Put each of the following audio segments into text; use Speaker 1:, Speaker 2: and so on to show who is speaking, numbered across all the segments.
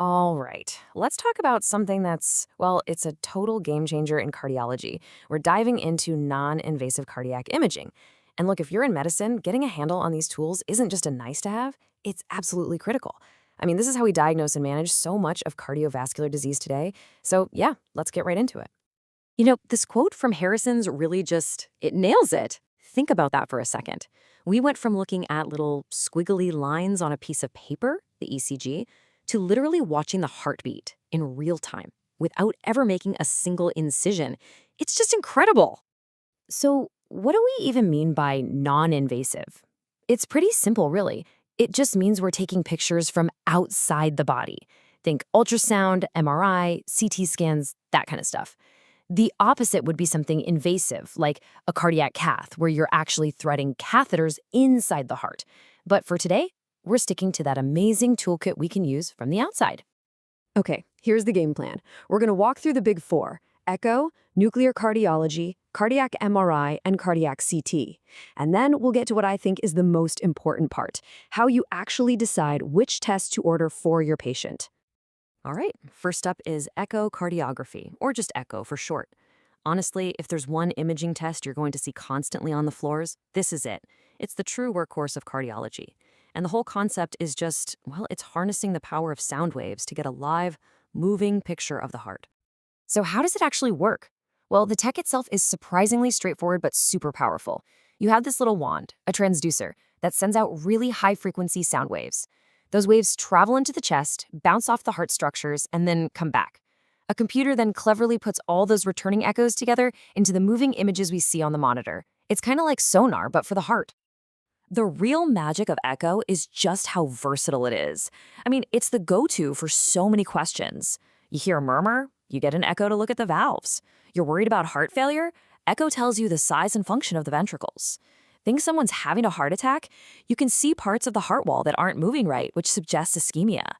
Speaker 1: All right, let's talk about something that's, well, it's a total game changer in cardiology. We're diving into non-invasive cardiac imaging. And look, if you're in medicine, getting a handle on these tools isn't just a nice to have, it's absolutely critical. I mean, this is how we diagnose and manage so much of cardiovascular disease today. So yeah, let's get right into it.
Speaker 2: This quote from Harrison's really it nails it. Think about that for a second. We went from looking at little squiggly lines on a piece of paper, the ECG, to literally watching the heartbeat in real time without ever making a single incision. It's just incredible.
Speaker 1: So, what do we even mean by non-invasive? It's pretty simple, really. It just means we're taking pictures from outside the body. Think ultrasound, MRI, CT scans, that kind of stuff. The opposite would be something invasive, like a cardiac cath, where you're actually threading catheters inside the heart. But for today, we're sticking to that amazing toolkit we can use from the outside.
Speaker 3: Okay, here's the game plan. We're going to walk through the big four: echo, nuclear cardiology, cardiac MRI, and cardiac CT. And then we'll get to what I think is the most important part: how you actually decide which test to order for your patient.
Speaker 2: All right, first up is echocardiography, or just echo for short. Honestly, if there's one imaging test you're going to see constantly on the floors, this is it. It's the true workhorse of cardiology. And the whole concept is it's harnessing the power of sound waves to get a live, moving picture of the heart.
Speaker 1: So how does it actually work? Well, the tech itself is surprisingly straightforward but super powerful. You have this little wand, a transducer, that sends out really high-frequency sound waves. Those waves travel into the chest, bounce off the heart structures, and then come back. A computer then cleverly puts all those returning echoes together into the moving images we see on the monitor. It's kind of like sonar, but for the heart.
Speaker 2: The real magic of echo is just how versatile it is. I mean, it's the go-to for so many questions. You hear a murmur, you get an echo to look at the valves. You're worried about heart failure? Echo tells you the size and function of the ventricles. Think someone's having a heart attack? You can see parts of the heart wall that aren't moving right, which suggests ischemia.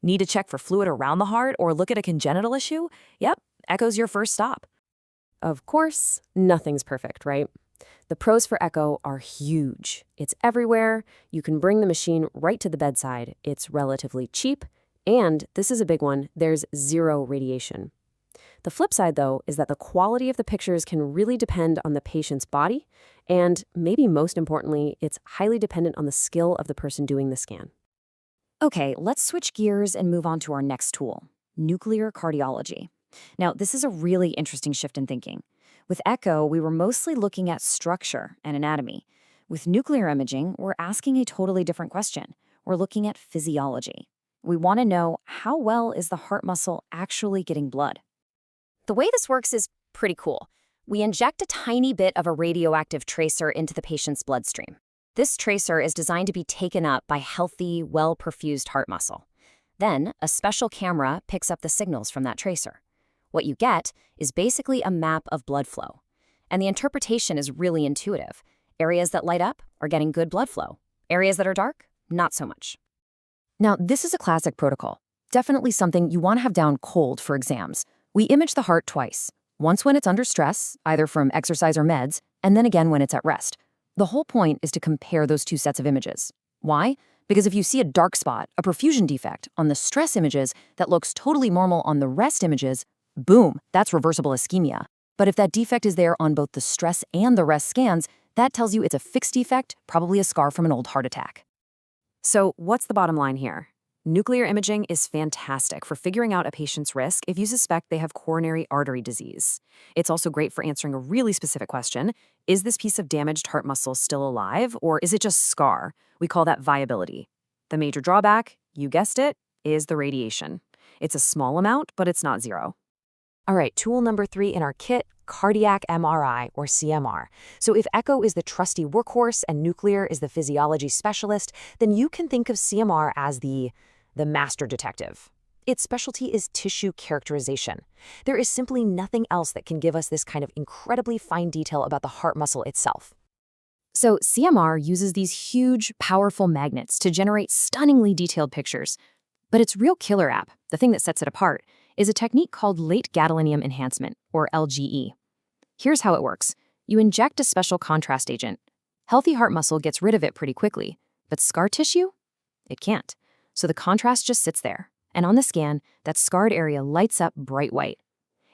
Speaker 2: Need to check for fluid around the heart or look at a congenital issue? Yep, echo's your first stop.
Speaker 1: Of course, nothing's perfect, right? The pros for Echo are huge. It's everywhere, you can bring the machine right to the bedside, it's relatively cheap, and, this is a big one, there's zero radiation. The flip side, though, is that the quality of the pictures can really depend on the patient's body, and maybe most importantly, it's highly dependent on the skill of the person doing the scan.
Speaker 2: Okay, let's switch gears and move on to our next tool, nuclear cardiology. Now, this is a really interesting shift in thinking. With echo, we were mostly looking at structure and anatomy. With nuclear imaging, we're asking a totally different question. We're looking at physiology. We want to know, how well is the heart muscle actually getting blood?
Speaker 4: The way this works is pretty cool. We inject a tiny bit of a radioactive tracer into the patient's bloodstream. This tracer is designed to be taken up by healthy, well-perfused heart muscle. Then, a special camera picks up the signals from that tracer. What you get is basically a map of blood flow. And the interpretation is really intuitive. Areas that light up are getting good blood flow. Areas that are dark, not so much.
Speaker 1: Now, this is a classic protocol. Definitely something you want to have down cold for exams. We image the heart twice. Once when it's under stress, either from exercise or meds, and then again when it's at rest. The whole point is to compare those two sets of images. Why? Because if you see a dark spot, a perfusion defect, on the stress images that looks totally normal on the rest images, boom, that's reversible ischemia. But if that defect is there on both the stress and the rest scans, that tells you it's a fixed defect, probably a scar from an old heart attack. So what's the bottom line here? Nuclear imaging is fantastic for figuring out a patient's risk if you suspect they have coronary artery disease. It's also great for answering a really specific question. Is this piece of damaged heart muscle still alive, or is it just scar? We call that viability. The major drawback, you guessed it, is the radiation. It's a small amount, but it's not zero. All right, tool number 3 in our kit, cardiac MRI, or CMR. So if echo is the trusty workhorse and nuclear is the physiology specialist, then you can think of CMR as the master detective. Its specialty is tissue characterization. There is simply nothing else that can give us this kind of incredibly fine detail about the heart muscle itself. So CMR uses these huge, powerful magnets to generate stunningly detailed pictures. But its real killer app, the thing that sets it apart, is a technique called late gadolinium enhancement, or LGE. Here's how it works. You inject a special contrast agent. Healthy heart muscle gets rid of it pretty quickly, but scar tissue? It can't. So the contrast just sits there, And on the scan, that scarred area lights up bright white.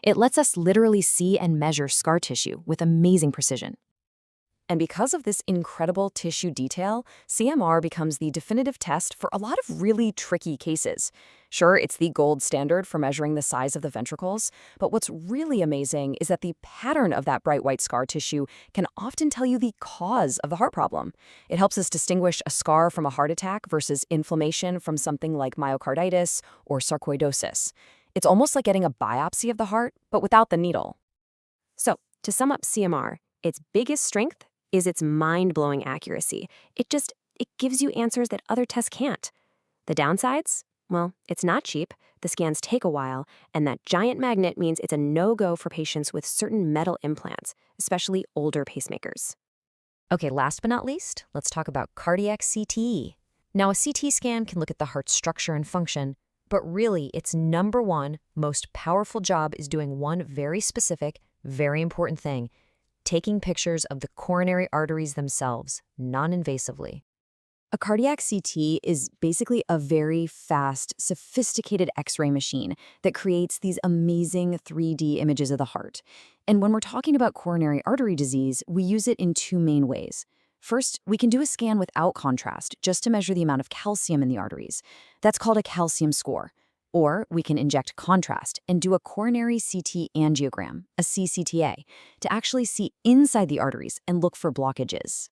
Speaker 1: It lets us literally see and measure scar tissue with amazing precision.
Speaker 2: And because of this incredible tissue detail, CMR becomes the definitive test for a lot of really tricky cases. Sure, it's the gold standard for measuring the size of the ventricles, but what's really amazing is that the pattern of that bright white scar tissue can often tell you the cause of the heart problem. It helps us distinguish a scar from a heart attack versus inflammation from something like myocarditis or sarcoidosis. It's almost like getting a biopsy of the heart, but without the needle.
Speaker 3: So, to sum up CMR, its biggest strength is its mind-blowing accuracy. It gives you answers that other tests can't. The downsides? Well, it's not cheap, the scans take a while, and that giant magnet means it's a no-go for patients with certain metal implants, especially older pacemakers.
Speaker 1: Okay, last but not least, let's talk about cardiac CT. Now, a CT scan can look at the heart's structure and function, but really, its number one, most powerful job is doing one very specific, very important thing: taking pictures of the coronary arteries themselves, non-invasively. A cardiac CT is basically a very fast, sophisticated X-ray machine that creates these amazing 3D images of the heart. And when we're talking about coronary artery disease, we use it in two main ways. First, we can do a scan without contrast, just to measure the amount of calcium in the arteries. That's called a calcium score. Or we can inject contrast and do a coronary CT angiogram, a CCTA, to actually see inside the arteries and look for blockages.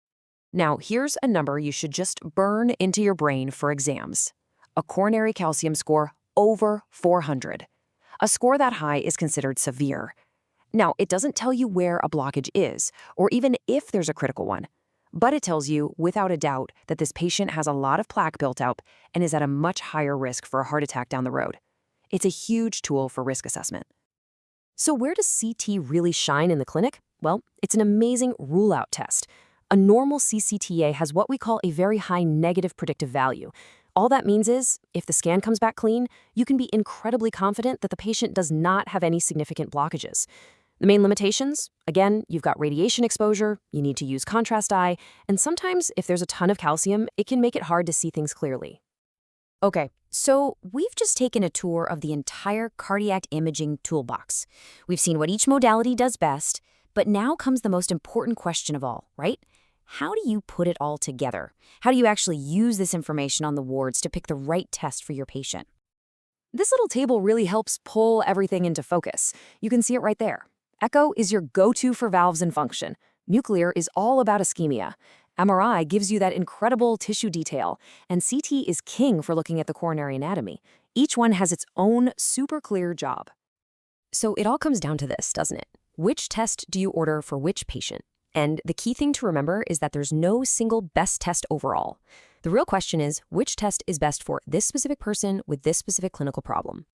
Speaker 2: Now, here's a number you should just burn into your brain for exams. A coronary calcium score over 400. A score that high is considered severe. Now, it doesn't tell you where a blockage is, or even if there's a critical one, but it tells you, without a doubt, that this patient has a lot of plaque built up and is at a much higher risk for a heart attack down the road. It's a huge tool for risk assessment. So where does CT really shine in the clinic? Well, it's an amazing rule-out test. A normal CCTA has what we call a very high negative predictive value. All that means is, if the scan comes back clean, you can be incredibly confident that the patient does not have any significant blockages. The main limitations? Again, you've got radiation exposure, you need to use contrast eye, and sometimes, if there's a ton of calcium, it can make it hard to see things clearly.
Speaker 1: Okay, so we've just taken a tour of the entire cardiac imaging toolbox. We've seen what each modality does best, but now comes the most important question of all, right? How do you put it all together? How do you actually use this information on the wards to pick the right test for your patient? This little table really helps pull everything into focus. You can see it right there. Echo is your go-to for valves and function. Nuclear is all about ischemia. MRI gives you that incredible tissue detail, and CT is king for looking at the coronary anatomy. Each one has its own super clear job. So it all comes down to this, doesn't it? Which test do you order for which patient? And the key thing to remember is that there's no single best test overall. The real question is, which test is best for this specific person with this specific clinical problem?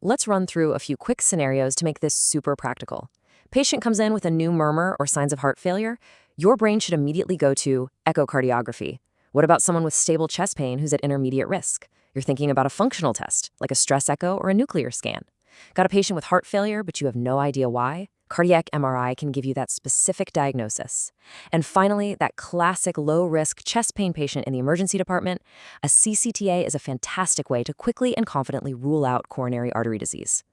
Speaker 1: Let's run through a few quick scenarios to make this super practical. Patient comes in with a new murmur or signs of heart failure. Your brain should immediately go to echocardiography. What about someone with stable chest pain who's at intermediate risk? You're thinking about a functional test, like a stress echo or a nuclear scan. Got a patient with heart failure, but you have no idea why? Cardiac MRI can give you that specific diagnosis. And finally, that classic low-risk chest pain patient in the emergency department, a CCTA is a fantastic way to quickly and confidently rule out coronary artery disease.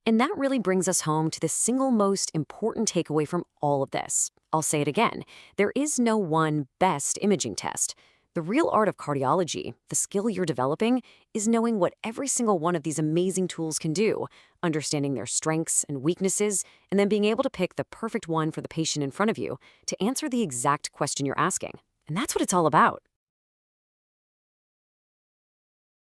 Speaker 1: And that really brings us home to the single most important takeaway from all of this. I'll say it again. There is no one best imaging test. The real art of cardiology, the skill you're developing, is knowing what every single one of these amazing tools can do, understanding their strengths and weaknesses, and then being able to pick the perfect one for the patient in front of you to answer the exact question you're asking. And that's what it's all about.